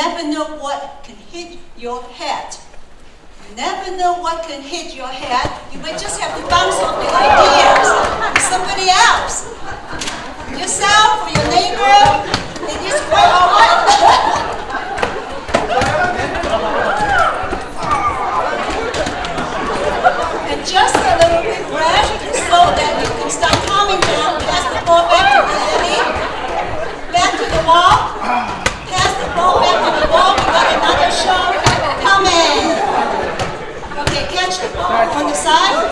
never know what can hit your head. You never know what can hit your head. You might just have to bounce off your ideas with somebody else. Yourself or your neighbor, it is quite all right. And just a little bit rash so that you can start calming down. Pass the ball back to the lady. Back to the wall. Pass the ball back to the wall. We got another show coming. Okay, catch the ball on the side.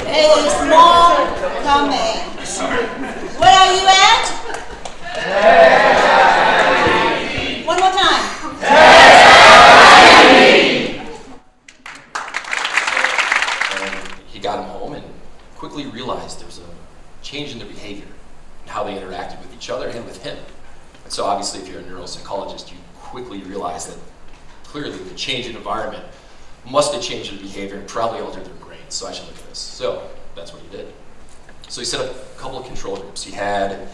There's more coming. Where are you at? One more time. He got him home and quickly realized there was a change in their behavior and how they interacted with each other and with him. And so obviously if you're a neuropsychologist, you quickly realize that clearly the change in environment must have changed their behavior and probably altered their brains. So I should look at this. So that's what he did. So he set up a couple of control groups. He had,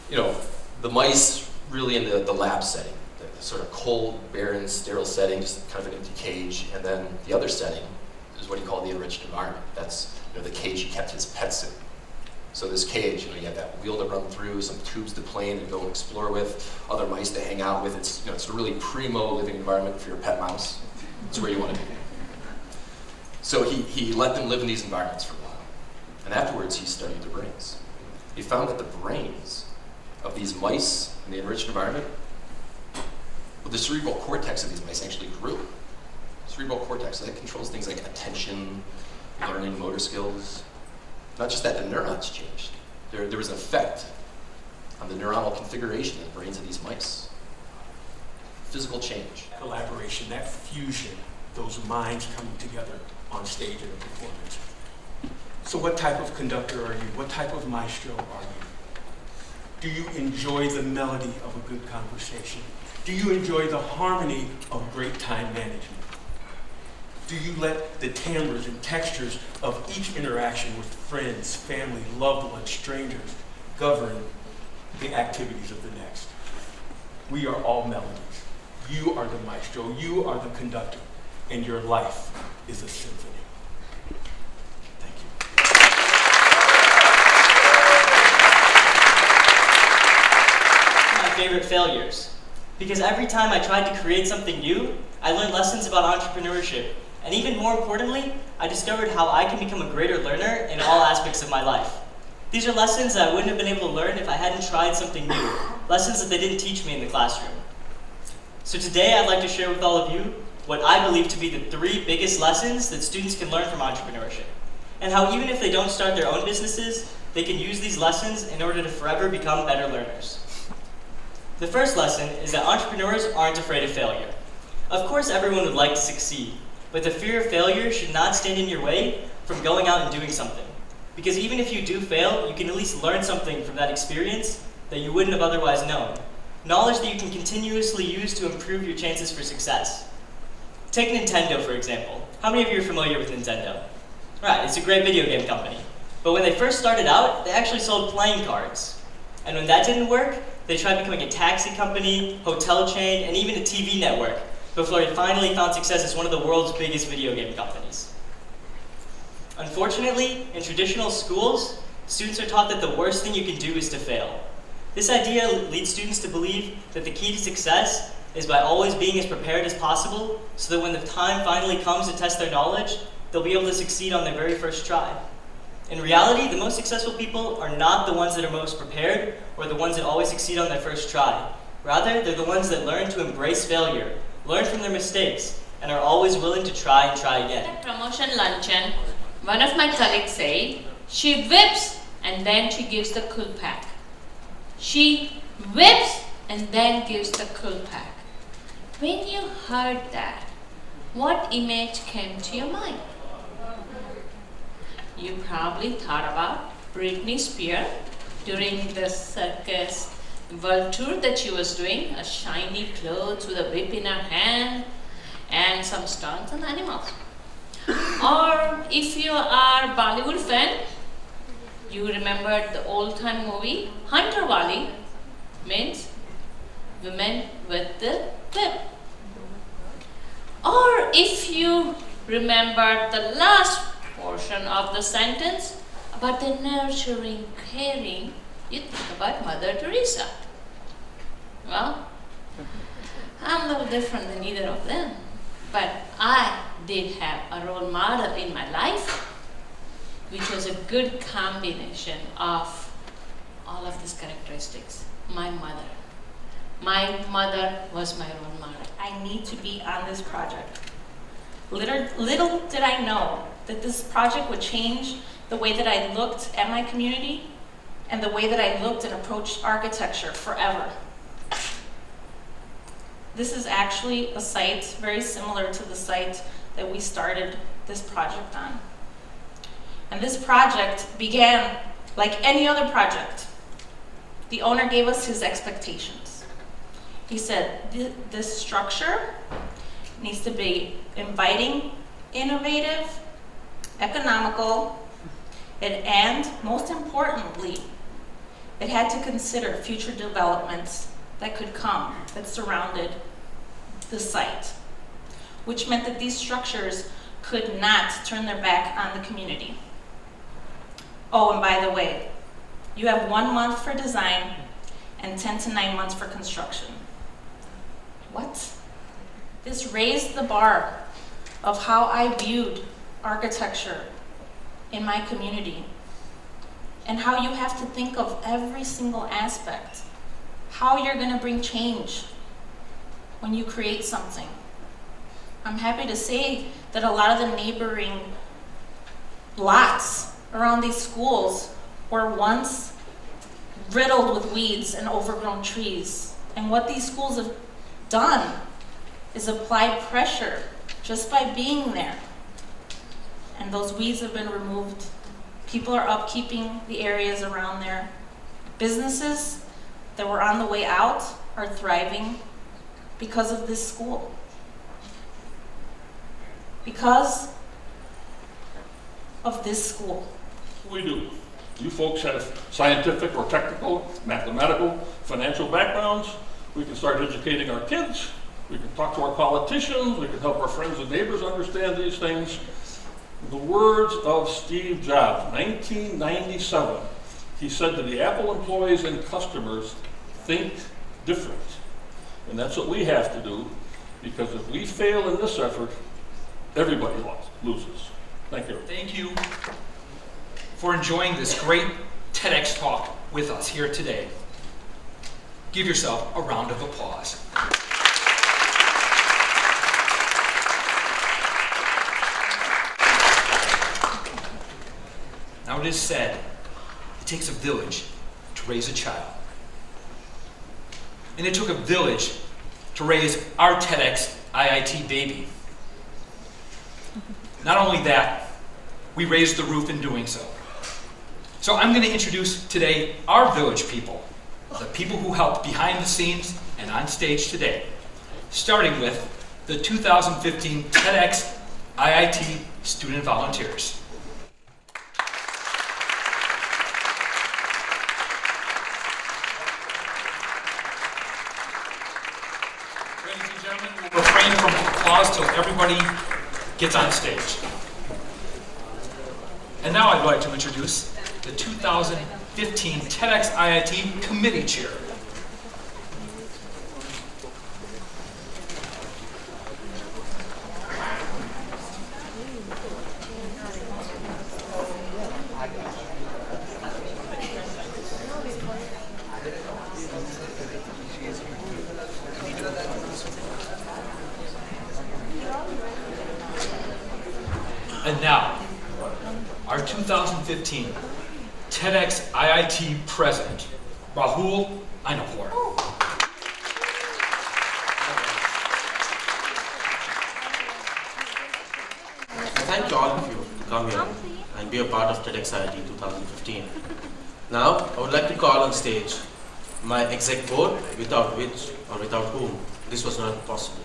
the mice really in the lab setting, the sort of cold, barren, sterile setting, just kind of an empty cage. And then the other setting is what he called the enriched environment. That's the cage he kept his pets in. So this cage, you have that wheel to run through, some tubes to play in and go and explore with, other mice to hang out with. It's a really primo living environment for your pet mouse. It's where you want to be. So he let them live in these environments for a while. And afterwards, he studied their brains. He found that the brains of these mice in the enriched environment, the cerebral cortex of these mice actually grew. Cerebral cortex, that controls things like attention, learning, motor skills. Not just that, the neurons changed. There was an effect on the neuronal configuration in the brains of these mice. Physical change. Collaboration, that fusion, those minds coming together on stage in a performance. So what type of conductor are you? What type of maestro are you? Do you enjoy the melody of a good conversation? Do you enjoy the harmony of great time management? Do you let the timbres and textures of each interaction with friends, family, loved ones, strangers govern the activities of the next? We are all melodies. You are the maestro, you are the conductor, and your life is a symphony. Thank you. My favorite failures. Because every time I tried to create something new, I learned lessons about entrepreneurship. And even more importantly, I discovered how I can become a greater learner in all aspects of my life. These are lessons that I wouldn't have been able to learn if I hadn't tried something new. Lessons that they didn't teach me in the classroom. So today I'd like to share with all of you what I believe to be the 3 biggest lessons that students can learn from entrepreneurship. And how even if they don't start their own businesses, they can use these lessons in order to forever become better learners. The first lesson is that entrepreneurs aren't afraid of failure. Of course everyone would like to succeed, but the fear of failure should not stand in your way from going out and doing something. Because even if you do fail, you can at least learn something from that experience that you wouldn't have otherwise known. Knowledge that you can continuously use to improve your chances for success. Take Nintendo, for example. How many of you are familiar with Nintendo? Right, it's a great video game company. But when they first started out, they actually sold playing cards. And when that didn't work, they tried becoming a taxi company, hotel chain, and even a TV network, before they finally found success as one of the world's biggest video game companies. Unfortunately, in traditional schools, students are taught that the worst thing you can do is to fail. This idea leads students to believe that the key to success is by always being as prepared as possible, so that when the time finally comes to test their knowledge, they'll be able to succeed on their very first try. In reality, the most successful people are not the ones that are most prepared, or the ones that always succeed on their first try. Rather, they're the ones that learn to embrace failure, learn from their mistakes, and are always willing to try and try again. At promotion luncheon, one of my colleagues said, she whips and then she gives the cool pack. She whips and then gives the cool pack. When you heard that, what image came to your mind? You probably thought about Britney Spears during the circus world tour that she was doing, a shiny clothes with a whip in her hand and some stunts and animals. Or if you are a Bollywood fan, you remember the old-time movie Hunter Wali, means women with the whip. Or if you remember the last portion of the sentence about the nurturing, caring, you think about Mother Teresa. Well, I'm a little different than either of them, but I did have a role model in my life, which was a good combination of all of these characteristics. My mother. My mother was my role model. I need to be on this project. Little did I know that this project would change the way that I looked at my community and the way that I looked and approached architecture forever. This is actually a site very similar to the site that we started this project on. And this project began like any other project. The owner gave us his expectations. He said, this structure needs to be inviting, innovative, economical, and most importantly, it had to consider future developments that could come that surrounded the site, which meant that these structures could not turn their back on the community. Oh, and by the way, you have 1 month for design and 10 to 9 months for construction. What? This raised the bar of how I viewed architecture in my community and how you have to think of every single aspect, how you're going to bring change when you create something. I'm happy to say that a lot of the neighboring lots around these schools were once riddled with weeds and overgrown trees. And what these schools have done is applied pressure just by being there. And those weeds have been removed. People are upkeeping the areas around there. Businesses that were on the way out are thriving because of this school. Because of this school. We do. You folks have scientific or technical, mathematical, financial backgrounds. We can start educating our kids. We can talk to our politicians. We can help our friends and neighbors understand these things. The words of Steve Jobs, 1997, he said to the Apple employees and customers, think different. And that's what we have to do, because if we fail in this effort, everybody loses. Thank you. Thank you for enjoying this great TEDx talk with us here today. Give yourself a round of applause. Now it is said, it takes a village to raise a child. And it took a village to raise our TEDxIIT baby. Not only that, we raised the roof in doing so. So I'm going to introduce today our village people, the people who helped behind the scenes and on stage today, starting with the 2015 TEDxIIT student volunteers. Ladies and gentlemen, we'll refrain from applause till everybody gets on stage. And now I'd like to introduce the 2015 TEDxIIT Committee Chair. And now, our 2015 TEDxIIT President, Rahul Ainapur. Thank you all of you to come here and be a part of TEDxIIT 2015. Now, I would like to call on stage my exec board, without which or without whom this was not possible.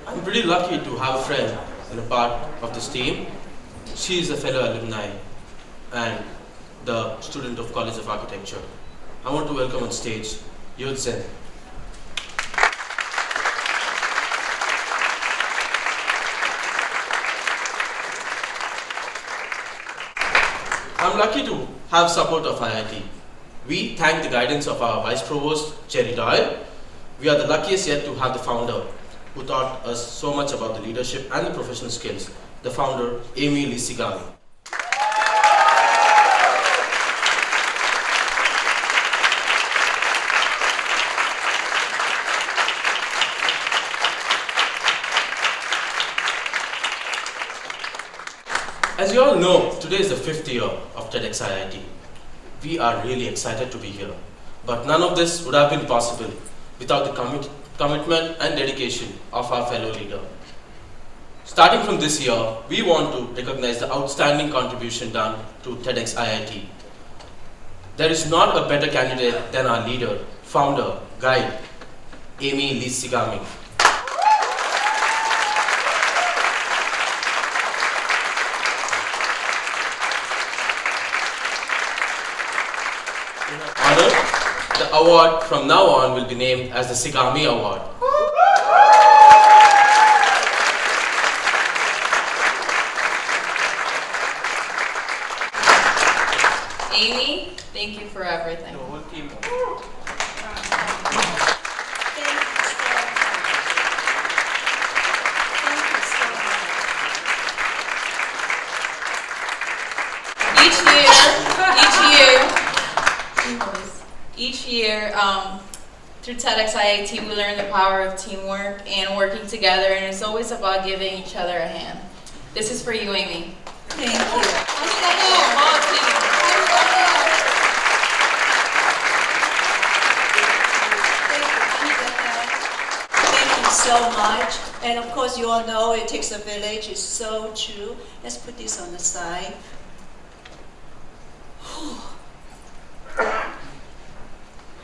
I'm pretty lucky to have a friend and a part of this team. She is a fellow alumni and the student of College of Architecture. I want to welcome on stage Yod Zen. I'm lucky to have support of IIT. We thank the guidance of our Vice Provost, Jerry Doyle. We are the luckiest yet to have the founder who taught us so much about the leadership and the professional skills, the founder, Amy Lisigami. As you all know, today is the 5th year of TEDxIIT. We are really excited to be here. But none of this would have been possible without the commitment and dedication of our fellow leader. Starting from this year, we want to recognize the outstanding contribution done to TEDxIIT. There is not a better candidate than our leader, founder, guide, Amy Lisigami. In her honor, the award from now on will be named as the Sigami Award. Amy, thank you for everything. Thank you so much. Each year, through TEDxIIT, we learn the power of teamwork and working together, and it's always about giving each other a hand. This is for you, Amy. Thank you. Thank you so much. And of course, you all know it takes a village. It's so true. Let's put this on the side.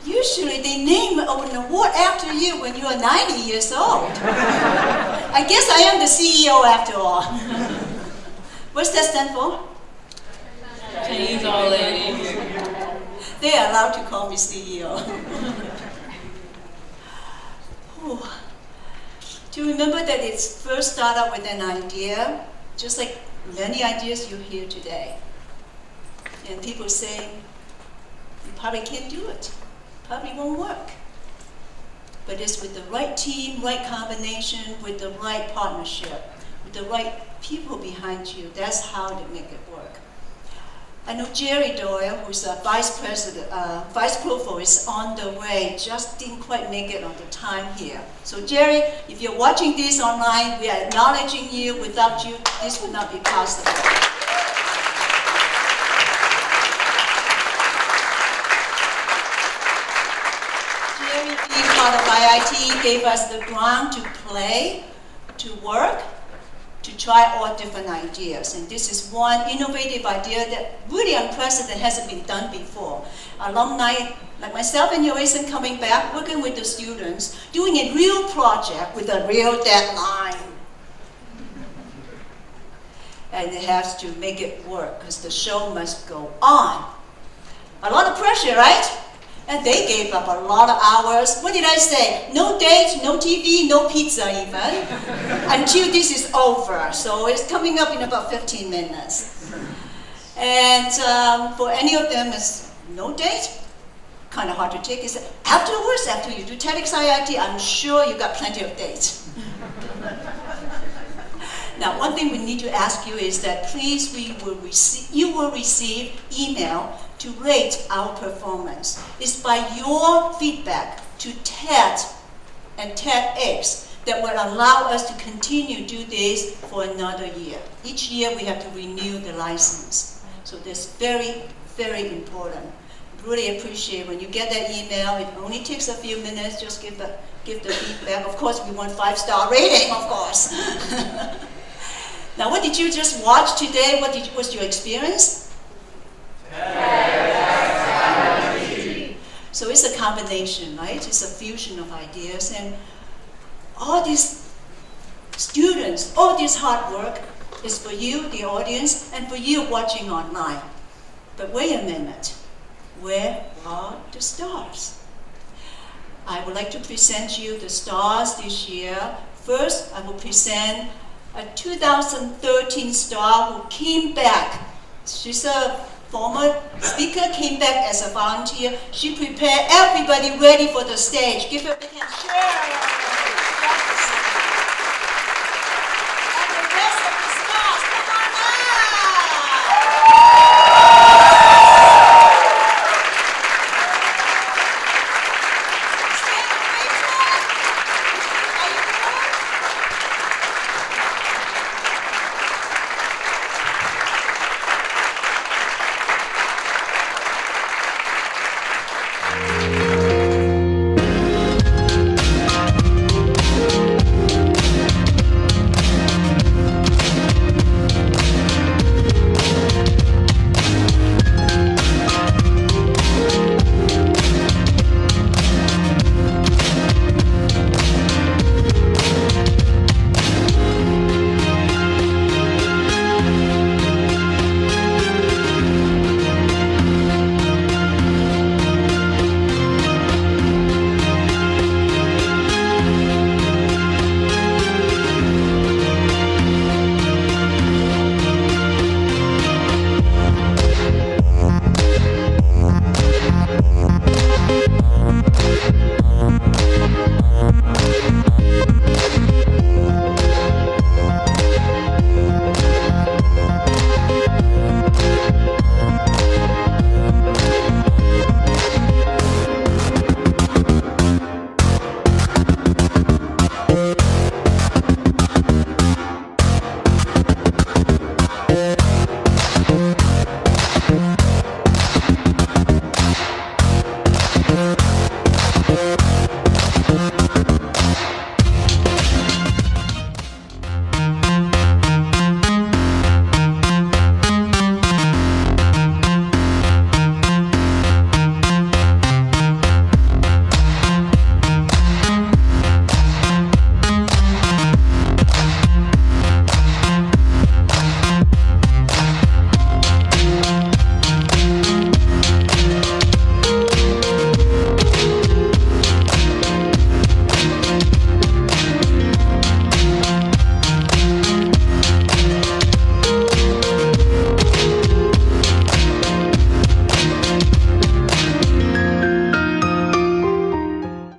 Usually they name an award after you when you are 90 years old. I guess I am the CEO after all. What's that stand for? Chinese old lady. They are allowed to call me CEO. Do you remember that it first started with an idea, just like many ideas you hear today? And people say, you probably can't do it. Probably won't work. But it's with the right team, right combination, with the right partnership, with the right people behind you. That's how to make it work. I know Jerry Doyle, who's a vice provost, is on the way, just didn't quite make it on the time here. So Jerry, if you're watching this online, we are acknowledging you. Without you, this would not be possible. Jerry, being part of IIT, gave us the ground to play, to work, to try all different ideas. And this is one innovative idea that really unprecedented, hasn't been done before. Alumni like myself and Yoason coming back, working with the students, doing a real project with a real deadline. And it has to make it work because the show must go on. A lot of pressure, right? And they gave up a lot of hours. What did I say? No dates, no TV, no pizza even, until this is over. So it's coming up in about 15 minutes. And for any of them, it's no date. Kind of hard to take. It's afterwards, after you do TEDxIIT, I'm sure you got plenty of dates. Now, one thing we need to ask you is that please, you will receive email to rate our performance. It's by your feedback to TED and TEDx that will allow us to continue to do this for another year. Each year we have to renew the license. So that's very, very important. Really appreciate when you get that email. It only takes a few minutes. Just give the feedback. Of course, we want 5-star rating, of course. Now, what did you just watch today? What was your experience? So it's a combination, right? It's a fusion of ideas, and all these students, all this hard work is for you, the audience, and for you watching online. But wait a minute, where are the stars? I would like to present you the stars this year. First, I will present a 2013 star who came back. She's a former speaker, came back as a volunteer. She prepared everybody ready for the stage. Give her a big hand. Sure.